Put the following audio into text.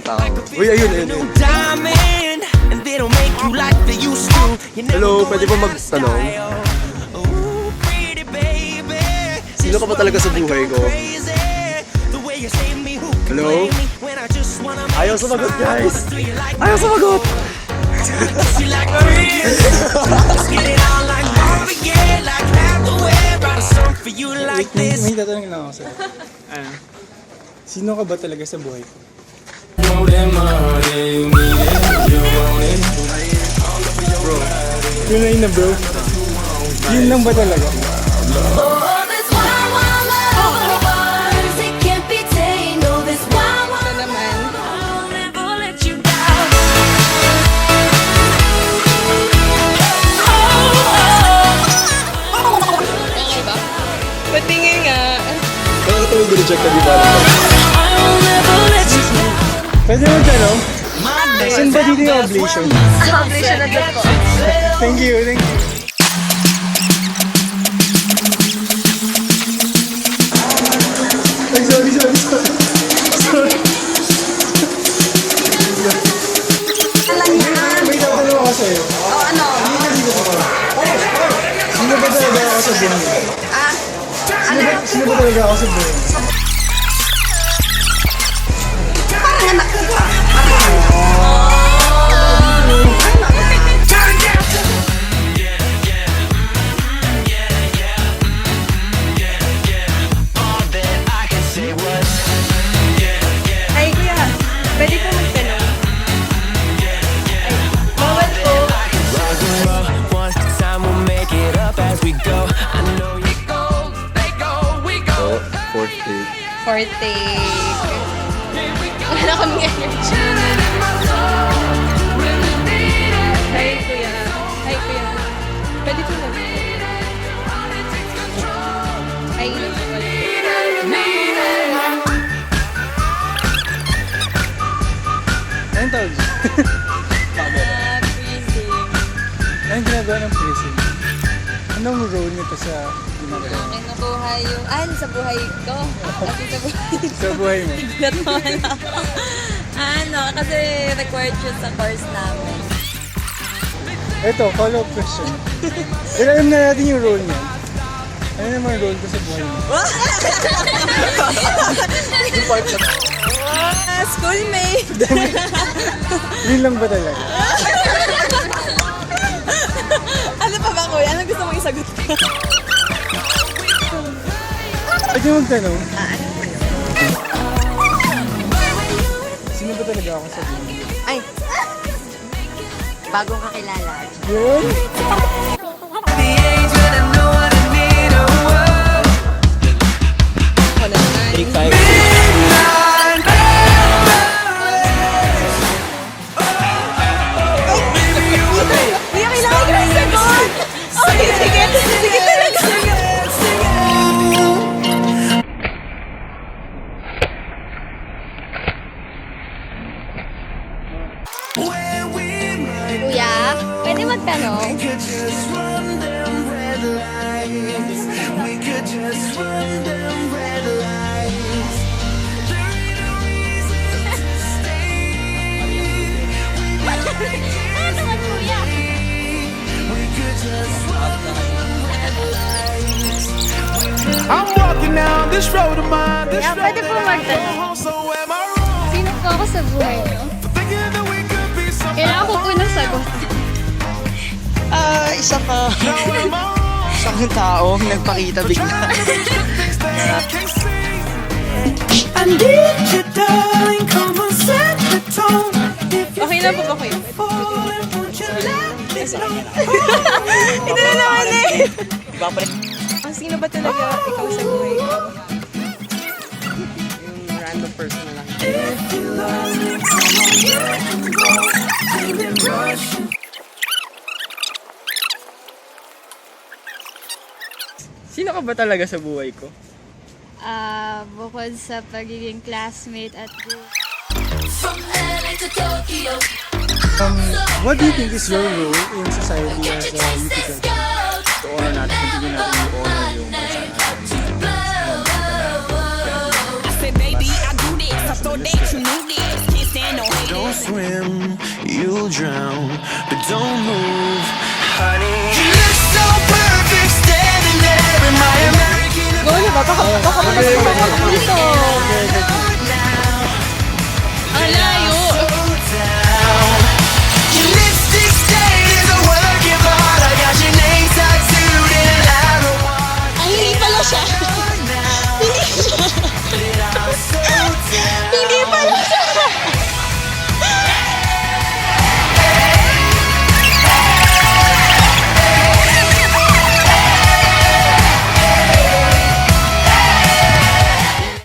ng tao. Uy, ayun. Hello, pwede ba magtanong? Sino ka ba talaga sa buhay ko? Hello? Ayaw sumagot, guys! Ayaw sumagot! May tatanong lang ako sa'yo. Ano? Sino ka ba talaga sa buhay ko? Bro. Tunay na bro. Yun lang ba talaga? Patingin nga. Bakit ito may reject ka, di ba? Pwede mo tanong? Saan ba dito yung oblation? Oblation na dyan po. Thank you. Ay, sorry. May tatanong ako sa'yo. Oh, ano? Sino ba talaga ako sa buhay mo? Sino ba talaga ako sa buhay mo? Ay, kuya. Pwede po magtanong? Ay, bawal po. Oh, fourth date. Fourth take. Wala kaming energy. Hi, kuya. Hi, kuya. Pwede po mag Ay, Anong tawag dyan? freezing. Anong ginagawa ng prison? Anong role nito sa ginagawa? Kinukuha yung... sa buhay ko. Kasi sa buhay ko. Sa buhay mo? Bigat mo wala. Kasi required siya sa course namin. Ito, follow-up question. Alam na natin yung role niya. Ano naman role ko sa buhay mo? Schoolmate! Yun lang ba talaga? Ano pa ba, kuya? Ano gusto mong isagot ko? Pwede mong tanong? Sino ba talaga ako sa buhay mo? Ay! Bagong kakilala. Yun? Take 5. Kuya, kailangan ko yung sagot! Okay, sige. Sige talaga. Kuya, pwede magtanong? Ano naman, kuya? I'm walking down this road of mine. This Kuya, road pwede po that I magtanong? go. So am I wrong Sino po ako sa buhay niyo? for thinking that we could be something? Kailangan ko po ng sagot. Isa ka. Now am I wrong? Isang taong nagpakita bigla. Things that I can't see. I need you, darling. Come on, set the tone. If you Okay lang po ba kayo? falling, won't you let me know? Ito na naman eh! Babalik Ang sino ba talaga ikaw sa buhay ko? yung random person na lang. If you love me, come on, let go. Baby, rush. Sino ka ba talaga sa buhay ko? Bukod sa pagiging classmate at group. What do you think is your role in society as a UP girl? To honor natin, continue natin i-honor yung bansa natin. I said, baby, I do this. I thought that you knew this. Can't stand rim, you'll drown, but don't move, honey. You look so perfect standing there in my American. Go na ba? Baka mas dito. Okay.